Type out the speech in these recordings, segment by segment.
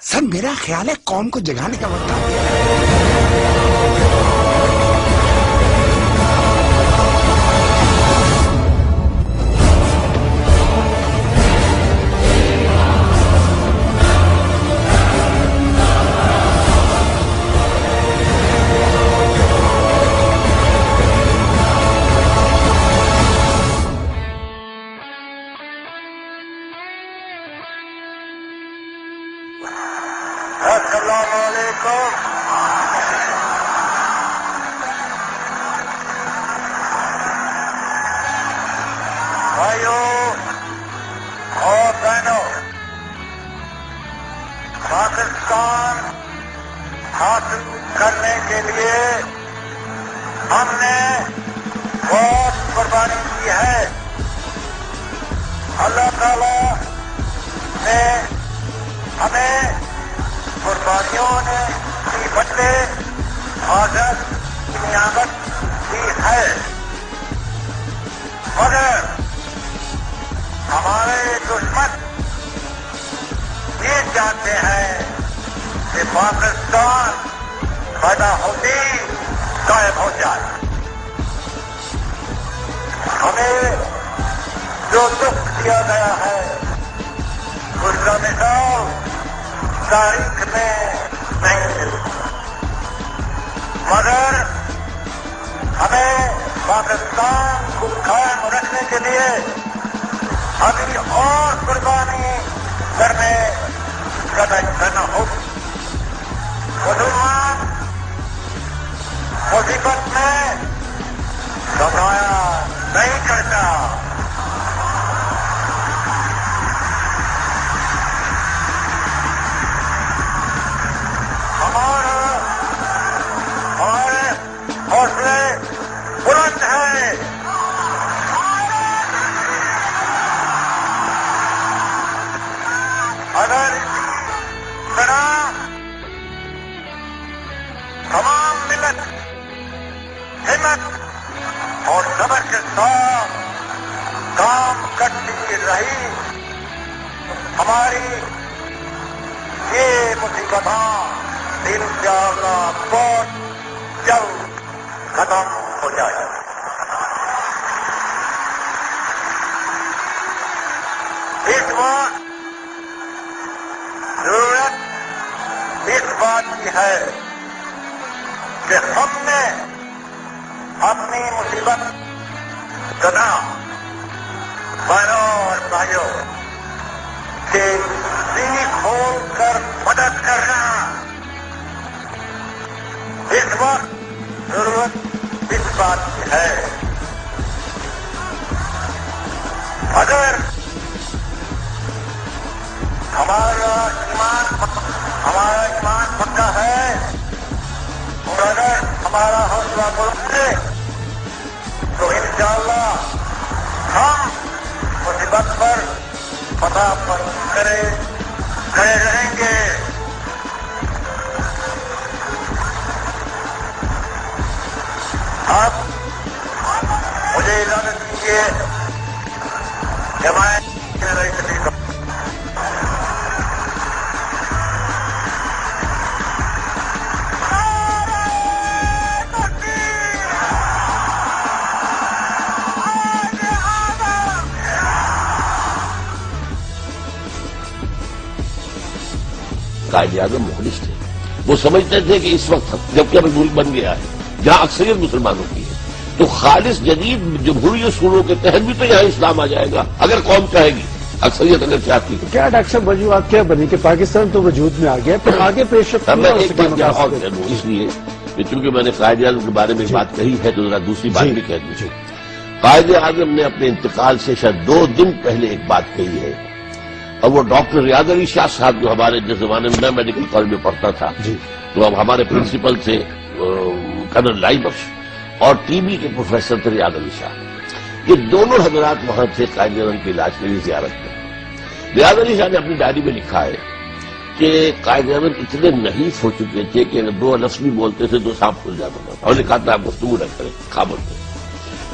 سر میرا خیال ہے قوم کو جگانے کا وقت آ گیا ہے۔ السلام علیکم۔ بھائیوں اور بہنوں، پاکستان حاصل کرنے کے لیے ہم نے بہت قربانی کی ہے۔ اللہ تعالیٰ نے ہمیں قربانیوں نے کی بدلے آزاد کی نعمت دی ہے، مگر ہمارے دشمن یہ چاہتے ہیں کہ پاکستان پیدا ہوتی غائب ہو جائے۔ ہمیں جو دکھ دیا گیا ہے اس کا مثال تاریخ میں نہیں ملتی، مگر ہمیں پاکستان کو قائم رکھنے کے لیے ابھی اور قربانی کرنا ہوگی۔ مسلمان مصیبت میں گھبرایا نہیں کرتا۔ ہمارے حوصلے بلند ہیں۔ اگر اسی طرح تمام ملت ہمت اور صبر کے ساتھ کام کرتی رہی، ہماری یہ مصیبتیں انشاءاللہ بہت جلد ختم ہو جائے۔ اس وقت ضرورت اس بات کی ہے کہ ہم نے اپنی مصیبت کنا بہنوں اور بھائیوں کے سیکھ کھول کر مدد کرنا۔ اس وقت ضرورت اس بات کی ہے، اگر ہمارا ایمان پکا ہے اور اگر ہمارا حوصلہ بلند ہے تو انشاءاللہ ہم مصیبت پر فتح پر کھڑے رہیں گے۔ اب مجھے اجازت دیجیے کہ میں قائد اعظم مخلص تھے، وہ سمجھتے تھے کہ اس وقت جبکہ ابھی ملک بن گیا ہے جہاں اکثریت مسلمانوں کی ہے تو خالص جدید جمہوری اصولوں کے تحت بھی تو یہاں اسلام آ جائے گا اگر قوم چاہے گی، اکثریت اگر چاہتی ہے۔ کیا ڈاکٹر صاحب وجوہات کیا بنی کہ پاکستان تو وجود میں آ گیا، پھر آگے پیش رفت میں ایک بات اور کہہ دوں، اس لیے کہ چونکہ میں نے قائد اعظم کے بارے میں بات کہی ہے تو ذرا دوسری بات بھی کہہ دوں۔ قائد اعظم نے اپنے انتقال سے شاید 2 دن پہلے ایک بات کہی ہے، اور وہ ڈاکٹر ریاض علی شاہ صاحب جو ہمارے جس زمانے میں میڈیکل کالج میں پڑھتا تھا تو اب ہمارے پرنسپل تھے کرنل لائی بخش، اور ٹی بی کے پروفیسر تھے ریاض علی شاہ، یہ دونوں حضرات وہاں تھے قائد اعظم کے علاج کے لیے زیارت میں۔ ریاض علی شاہ نے اپنی ڈائری میں لکھا ہے کہ قائد اعظم اتنے نحیف ہو چکے تھے کہ اگر 2 لفظ بھی بولتے تھے تو سانپ کھل جاتا تھا، اور نے کہا تھا آپ گفتگو نہ کریں خاموش میں،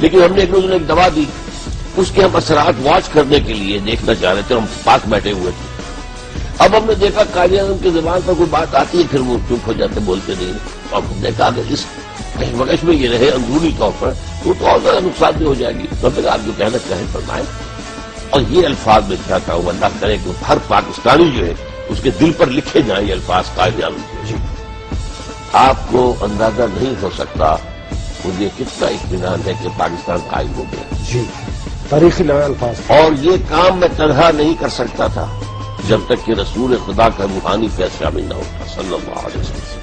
لیکن ہم نے ایک روز ایک دوا دی، اس کے ہم اثرات واچ کرنے کے لیے دیکھنا چاہ رہے تھے، ہم پاس بیٹھے ہوئے تھے اب ہم نے دیکھا قائد اعظم کی زبان پر کوئی بات آتی ہے پھر وہ چپ ہو جاتے، بولتے نہیں، اور ہم نے دیکھا اگر اس کشمکش میں یہ رہے اندرونی طور پر تو اور زیادہ نقصان دہ ہو جائے گی. تو پھر آپ جو کہنا چاہیں فرمائیں. اور یہ الفاظ میں چاہتا ہوں اللہ کرے کہ ہر پاکستانی جو ہے اس کے دل پر لکھے جائیں یہ الفاظ قائد اعظم کے. آپ کو اندازہ نہیں ہو سکتا مجھے کتنا اطمینان ہے کہ پاکستان قائم ہو گیا. جی تاریخی الفاظ. اور یہ کام میں تنہا نہیں کر سکتا تھا جب تک کہ رسول خدا کا روحانی فیض شامل نہ ہوتا صلی اللہ علیہ وسلم.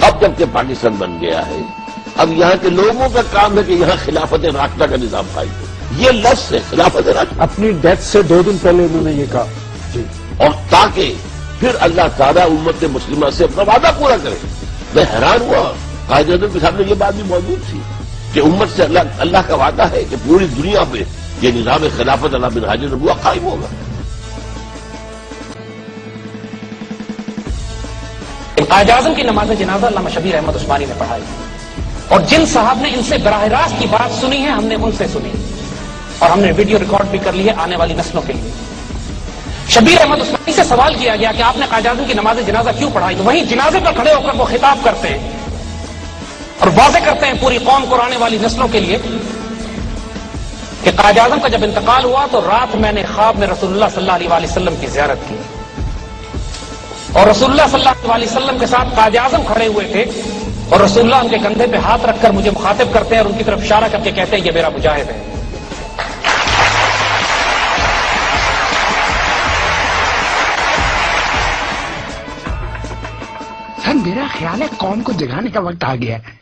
اب جب کہ پاکستان بن گیا ہے اب یہاں کے لوگوں کا کام ہے کہ یہاں خلافت راشدہ کا نظام قائم ہو. یہ لفظ ہے خلافت راشدہ. اپنی ڈیتھ سے 2 دن پہلے انہوں نے یہ کہا. جی. اور تاکہ پھر اللہ تعالیٰ امت مسلمہ سے اپنا وعدہ پورا کرے. میں حیران ہوا قائد اعظم کے سامنے یہ بات بھی موجود تھی کہ امت سے اللہ کا وعدہ ہے کہ پوری دنیا پہ یہ نظام خلافت علی منہاج النبوہ قائم ہوگا. قائد اعظم کی نماز جنازہ علامہ شبیر احمد عثمانی نے پڑھائی اور جن صاحب نے ان سے براہ راست کی بات سنی ہے ہم نے ان سے سنی اور ہم نے ویڈیو ریکارڈ بھی کر لی ہے آنے والی نسلوں کے لیے. شبیر احمد عثمانی سے سوال کیا گیا کہ آپ نے قائد اعظم کی نماز جنازہ کیوں پڑھائی تو وہیں جنازے پر کھڑے ہو کر وہ خطاب کرتے ہیں اور واضح کرتے ہیں پوری قوم کو آنے والی نسلوں کے لیے کہ قائد اعظم کا جب انتقال ہوا تو رات میں نے خواب میں رسول اللہ صلی اللہ علیہ وسلم کی زیارت کی اور رسول اللہ صلی اللہ علیہ وسلم کے ساتھ قائد اعظم کھڑے ہوئے تھے اور رسول اللہ ان کے کندھے پہ ہاتھ رکھ کر مجھے مخاطب کرتے ہیں اور ان کی طرف اشارہ کر کے کہتے ہیں یہ میرا مجاہد ہے. سر میرا خیال ہے قوم کو جگانے کا وقت آ گیا ہے.